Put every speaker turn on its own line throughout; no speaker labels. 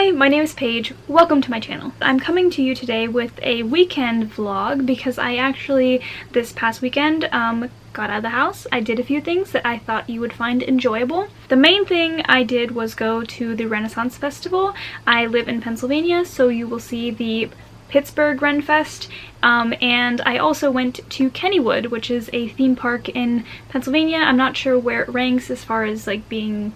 Hi, my name is Paige. Welcome to my channel. I'm coming to you today with a weekend vlog because I actually, this past weekend, got out of the house. I did a few things that I thought you would find enjoyable. The main thing I did was go to the Renaissance Festival. I live in Pennsylvania, so you will see the Pittsburgh Ren Fest, and I also went to Kennywood, which is a theme park in Pennsylvania. I'm not sure where it ranks as far as like being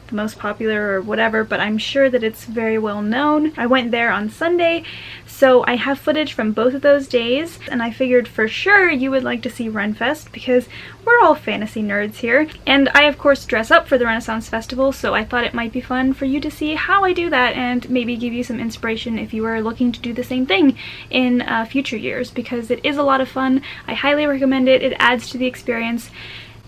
the most popular or whatever, but I'm sure that it's very well known. I went there on Sunday, so I have footage from both of those days, and I figured for sure you would like to see Renfest because we're all fantasy nerds here. And I of course dress up for the Renaissance Festival, so I thought it might be fun for you to see how I do that and maybe give you some inspiration if you are looking to do the same thing in future years, because it is a lot of fun. I highly recommend it. It adds to the experience.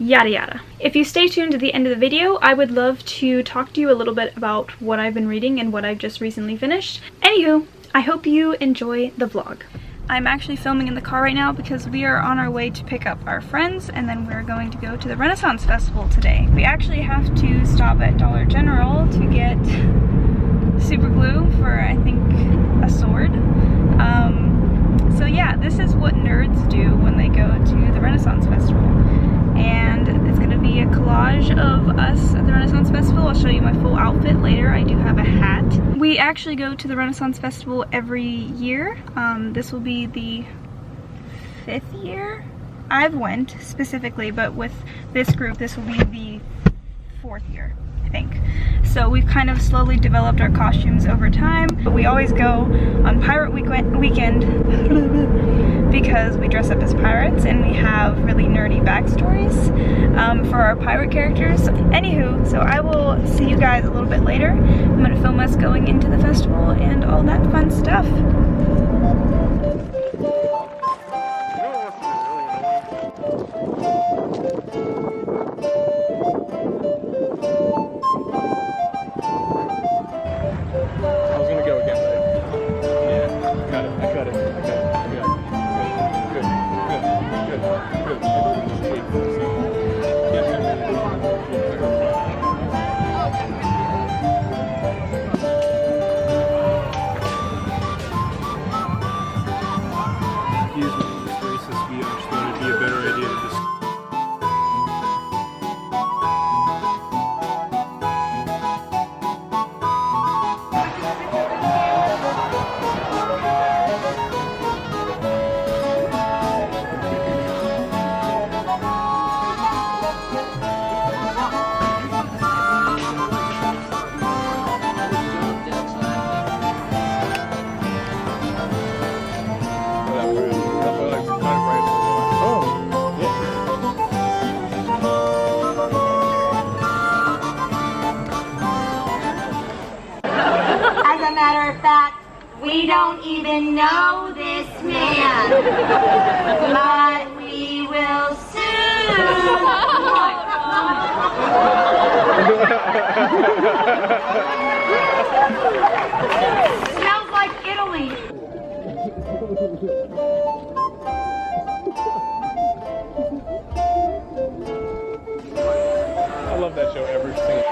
Yada yada. If you stay tuned to the end of the video, I would love to talk to you a little bit about what I've been reading and what I've just recently finished. Anywho, I hope you enjoy the vlog. I'm actually filming in the car right now because we are on our way to pick up our friends, and then we're going to go to the Renaissance Festival today. We actually have to stop at Dollar General to get super glue for, I think, a sword. So yeah, this is what nerds do when they go to the Renaissance Festival. And it's going to be a collage of us at the Renaissance Festival. I'll show you my full outfit later. I do have a hat. We actually go to the Renaissance Festival every year. This will be the 5th year I've went specifically, but with this group this will be the 4th year, I think. So we've kind of slowly developed our costumes over time, but we always go on Pirate Weekend because we dress up as pirates and we have really nerdy backstories for our pirate characters. Anywho, so I will see you guys a little bit later. I'm going to film us going into the festival and all that fun stuff.
Matter of fact, we don't even know this man, but we will soon. Smells like Italy.
I love that show every single.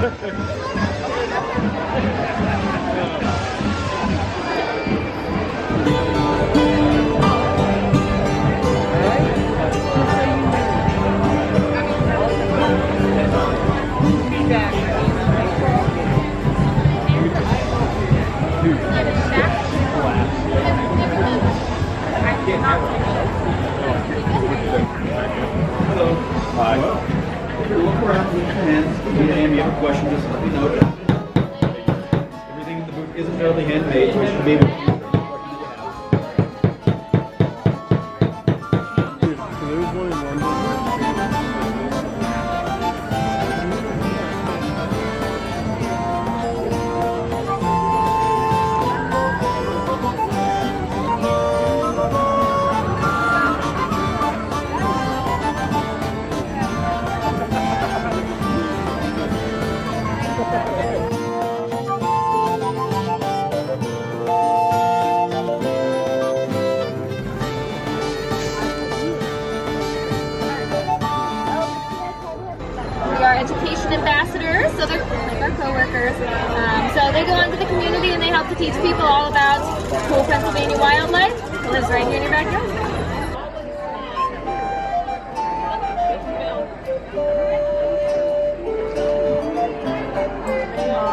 Hello. Hi. If you look around with your hands, and you have a question, just let me know. Everything in the booth is entirely handmade, so it should be able to
Education ambassadors, so they're like our co-workers. So they go out into the community and they help to teach people all about cool Pennsylvania wildlife. It lives right here in your backyard.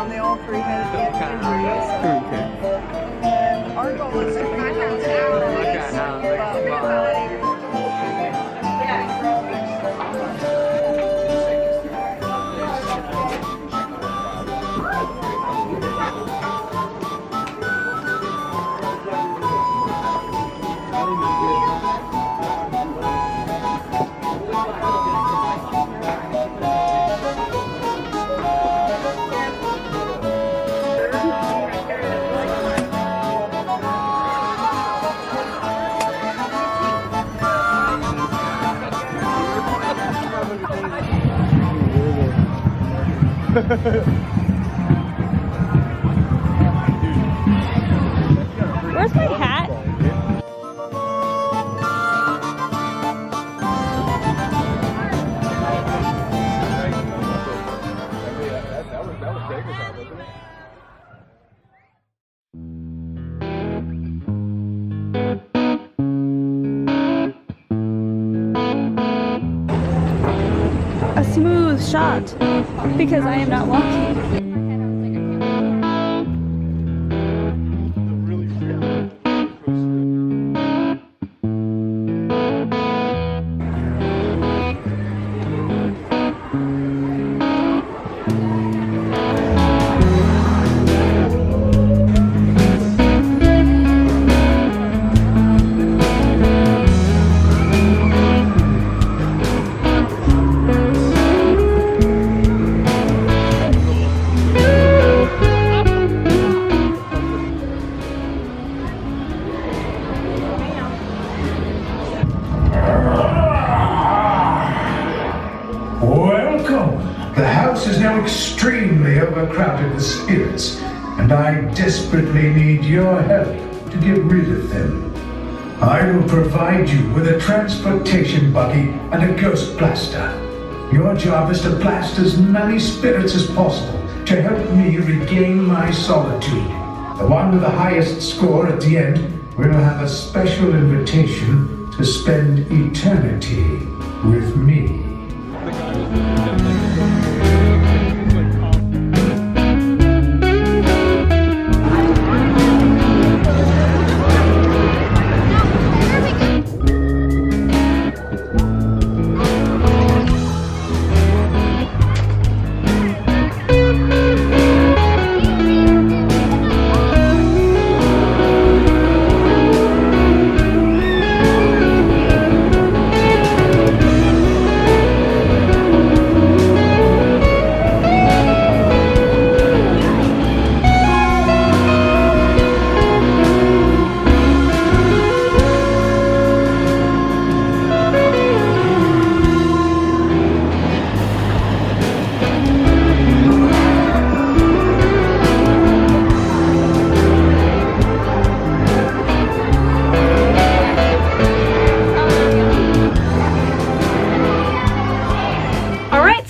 They all three had injuries. And our goal was to bring them to
Where's my hat?
That was Baker's hat, wasn't it?
A smooth shot because I am not walking.
The house is now extremely overcrowded with spirits, and I desperately need your help to get rid of them. I will provide you with a transportation buggy and a ghost blaster. Your job is to blast as many spirits as possible to help me regain my solitude. The one with the highest score at the end will have a special invitation to spend eternity with me.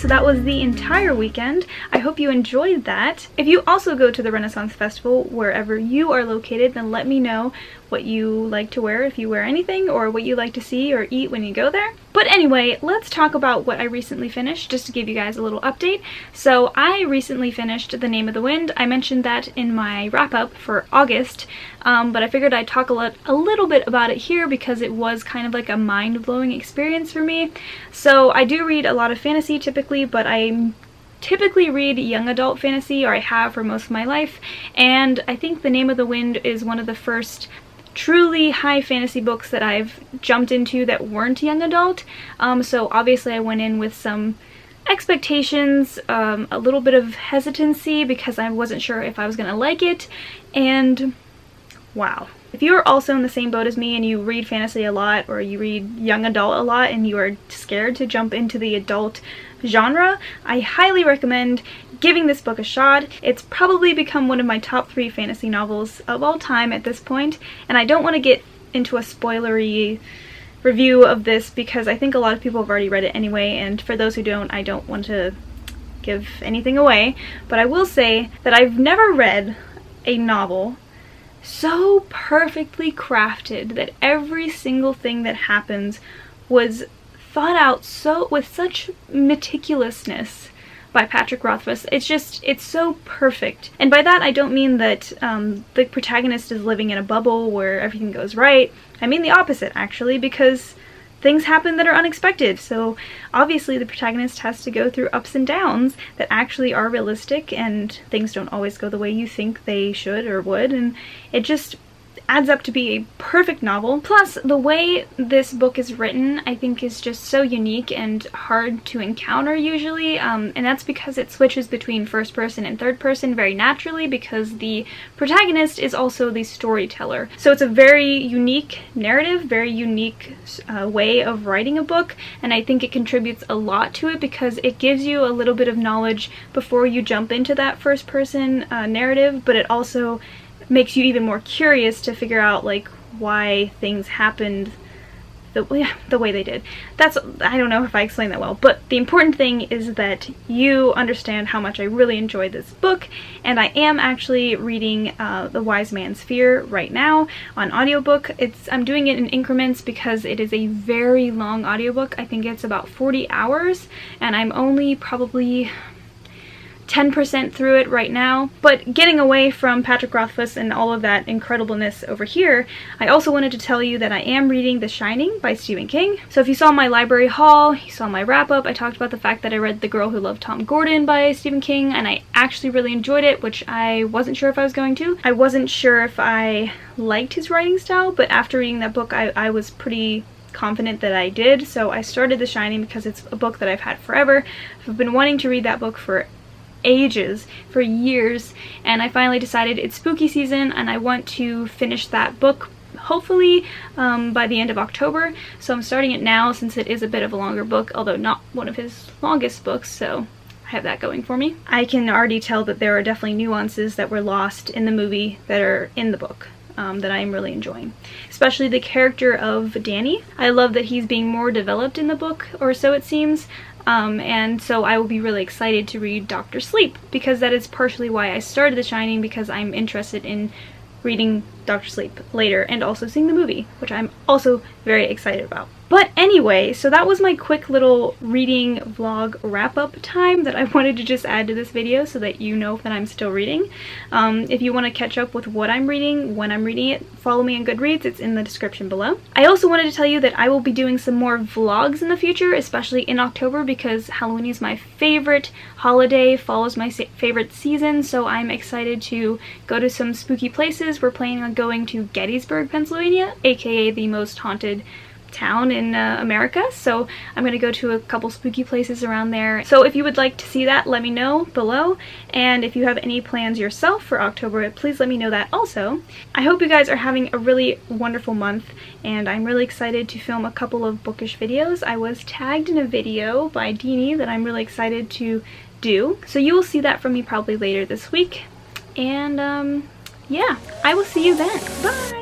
So that was the entire weekend. I hope you enjoyed that. If you also go to the Renaissance Festival wherever you are located, then let me know what you like to wear, if you wear anything, or what you like to see or eat when you go there. But anyway, let's talk about what I recently finished, just to give you guys a little update. So I recently finished The Name of the Wind. I mentioned that in my wrap-up for August, but I figured I'd talk a little bit about it here because it was kind of like a mind-blowing experience for me. So I do read a lot of fantasy typically, but I typically read young adult fantasy, or I have for most of my life, and I think The Name of the Wind is one of the first truly high fantasy books that I've jumped into that weren't young adult. So obviously I went in with some expectations, a little bit of hesitancy because I wasn't sure if I was gonna like it, and wow. If you are also in the same boat as me and you read fantasy a lot, or you read young adult a lot and you are scared to jump into the adult genre, I highly recommend giving this book a shot. It's probably become one of my top 3 fantasy novels of all time at this point, and I don't want to get into a spoilery review of this because I think a lot of people have already read it anyway, and for those who don't, I don't want to give anything away, but I will say that I've never read a novel so perfectly crafted that every single thing that happens was thought out with such meticulousness by Patrick Rothfuss. It's so perfect. And by that I don't mean that the protagonist is living in a bubble where everything goes right. I mean the opposite, actually, because things happen that are unexpected. So obviously the protagonist has to go through ups and downs that actually are realistic, and things don't always go the way you think they should or would, and it just adds up to be a perfect novel. Plus, the way this book is written, I think, is just so unique and hard to encounter usually, and that's because it switches between first person and third person very naturally, because the protagonist is also the storyteller. So it's a very unique narrative, very unique way of writing a book, and I think it contributes a lot to it because it gives you a little bit of knowledge before you jump into that first person narrative, but it also makes you even more curious to figure out like why things happened the way they did. I don't know if I explained that well, but the important thing is that you understand how much I really enjoyed this book, and I am actually reading The Wise Man's Fear right now on audiobook. I'm doing it in increments because it is a very long audiobook. I think it's about 40 hours, and I'm only probably 10% through it right now. But getting away from Patrick Rothfuss and all of that incredibleness over here, I also wanted to tell you that I am reading The Shining by Stephen King. So if you saw my library haul, you saw my wrap-up, I talked about the fact that I read The Girl Who Loved Tom Gordon by Stephen King, and I actually really enjoyed it, which I wasn't sure if I was going to. I wasn't sure if I liked his writing style, but after reading that book, I was pretty confident that I did. So I started The Shining because it's a book that I've had forever. I've been wanting to read that book for ages, for years, and I finally decided it's spooky season and I want to finish that book hopefully by the end of October. So I'm starting it now since it is a bit of a longer book, although not one of his longest books, so I have that going for me. I can already tell that there are definitely nuances that were lost in the movie that are in the book that I am really enjoying. Especially the character of Danny. I love that he's being more developed in the book, or so it seems. And so I will be really excited to read Dr. Sleep, because that is partially why I started The Shining, because I'm interested in reading Dr. Sleep later and also seeing the movie, which I'm also very excited about. But anyway, so that was my quick little reading vlog wrap-up time that I wanted to just add to this video so that you know that I'm still reading. If you want to catch up with what I'm reading, when I'm reading it, follow me on Goodreads. It's in the description below. I also wanted to tell you that I will be doing some more vlogs in the future, especially in October, because Halloween is my favorite holiday, fall is my favorite season, so I'm excited to go to some spooky places. We're planning on going to Gettysburg, Pennsylvania, aka the most haunted town in America, so I'm gonna go to a couple spooky places around there. So if you would like to see that, let me know below, and if you have any plans yourself for October, please let me know that also. I hope you guys are having a really wonderful month, and I'm really excited to film a couple of bookish videos. I was tagged in a video by Deanie that I'm really excited to do, so you will see that from me probably later this week, and yeah, I will see you then. Bye!